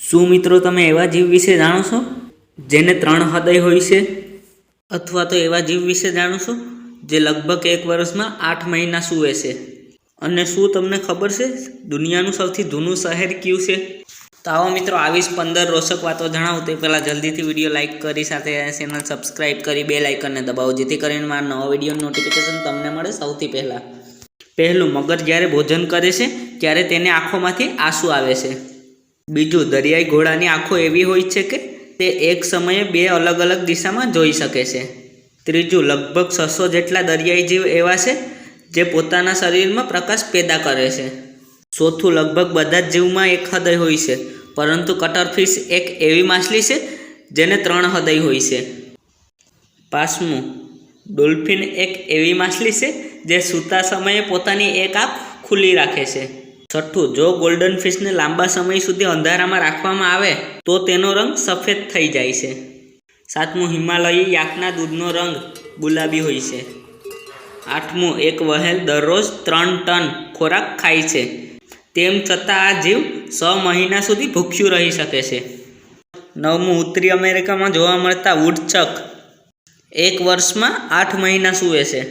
શું મિત્રો તમે એવા જીવ વિશે જાણો છો જેને 3 હૃદય હોય છે? અથવા તો એવા જીવ વિશે જાણો છો જે લગભગ 1 વર્ષમાં 8 મહિના સૂવે છે? અને શું તમને ખબર છે દુનિયાનું સૌથી જૂનું શહેર કયું છે? તો આવો મિત્રો, આવીશ 15 રોચક વાતો જણાવું તે પહેલાં જલ્દીથી વિડીયો લાઇક કરી સાથે ચેનલ સબસ્ક્રાઈબ કરી બેલ આઇકનને દબાવો, જેથી કરીને મારા નવા વિડીયોની નોટિફિકેશન તમને મળે સૌથી પહેલાં. પહેલું, મગર જ્યારે ભોજન કરે છે ત્યારે તેને આંખોમાંથી આંસુ આવે છે. બીજું, દરિયાઈ ઘોડાની આંખો એવી હોય છે કે તે એક સમયે 2 અલગ અલગ દિશામાં જોઈ શકે છે. ત્રીજું, લગભગ 600 જેટલા દરિયાઈ જીવ એવા છે જે પોતાના શરીરમાં પ્રકાશ પેદા કરે છે. ચોથું, લગભગ બધા જ જીવમાં 1 હૃદય હોય છે, પરંતુ કટરફિશ એક એવી માછલી છે જેને 3 હૃદય હોય છે. પાંચમું, ડોલ્ફિન એક એવી માછલી છે જે સૂતા સમયે પોતાની એક આંખ ખુલ્લી રાખે છે. છઠ્ઠું, જો ગોલ્ડન ફિશને લાંબા સમય સુધી અંધારામાં રાખવામાં આવે તો તેનો રંગ સફેદ થઈ જાય છે. સાતમું, હિમાલયી યાકના દૂધનો રંગ ગુલાબી હોય છે. આઠમું, એક વહેલ દરરોજ 3 ટન ખોરાક ખાય છે, તેમ છતાં આ જીવ 6 મહિના સુધી ભૂખ્યું રહી શકે છે. નવમું, ઉત્તરી અમેરિકામાં જોવા મળતા વુડચક 1 વર્ષમાં 8 મહિના સૂવે છે.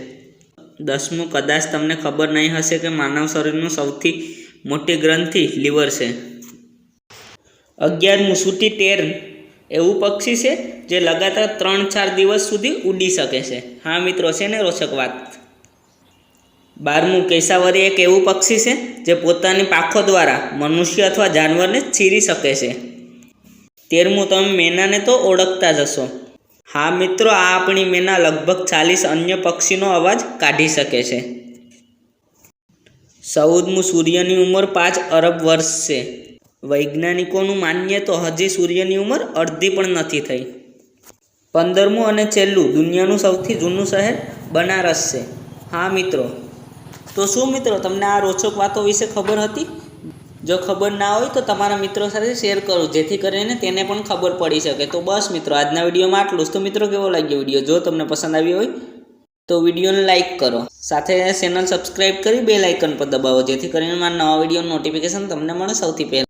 10મું, કદાચ તમને ખબર નહીં હશે કે માનવ શરીરનું સૌથી મોટી ગ્રંથિ લીવર છે. 11મું, સૂટી ટેર્ન એવું પક્ષી છે જે લગાતાર 3-4 દિવસ સુધી ઉડી શકે છે. હા મિત્રો, છે ને રોચક વાત. 12મું, કેસાવરી એક એવું પક્ષી છે જે પોતાની પાંખો દ્વારા મનુષ્ય અથવા જાનવરને ચીરી શકે છે. 13મું, તમે મેનાને તો ઓળખતા જ હશો. હા મિત્રો, આ આપણી મેના લગભગ 40 અન્ય પક્ષીનો અવાજ કાઢી શકે છે. 14મું, સૂર્યની ઉંમર 5 અરબ વર્ષ છે. વૈજ્ઞાનિકોનું માનીએ તો હજી સૂર્યની ઉંમર અડધી પણ નથી થઈ. 15મું અને છેલ્લું, દુનિયાનું સૌથી જૂનું શહેર બનારસ છે. હા મિત્રો, તો શું મિત્રો તમને આ રોચક વાતો વિશે ખબર હતી? જો ખબર ના હોય તો તમારા મિત્રો સાથે શેર કરો, જેથી કરીને તેને પણ ખબર પડી શકે. તો બસ મિત્રો, આજના વિડીયોમાં આટલું જ. તો મિત્રો, કેવો લાગ્યો વિડીયો? જો તમને પસંદ આવ્યો હોય તો વિડીયોને લાઇક કરો, સાથે ચેનલ સબસ્ક્રાઈબ કરી બેલ આઇકન પર દબાવો, જેથી કરીને મારા નવા વિડીયોનું નોટિફિકેશન તમને મળે સૌથી પહેલાં.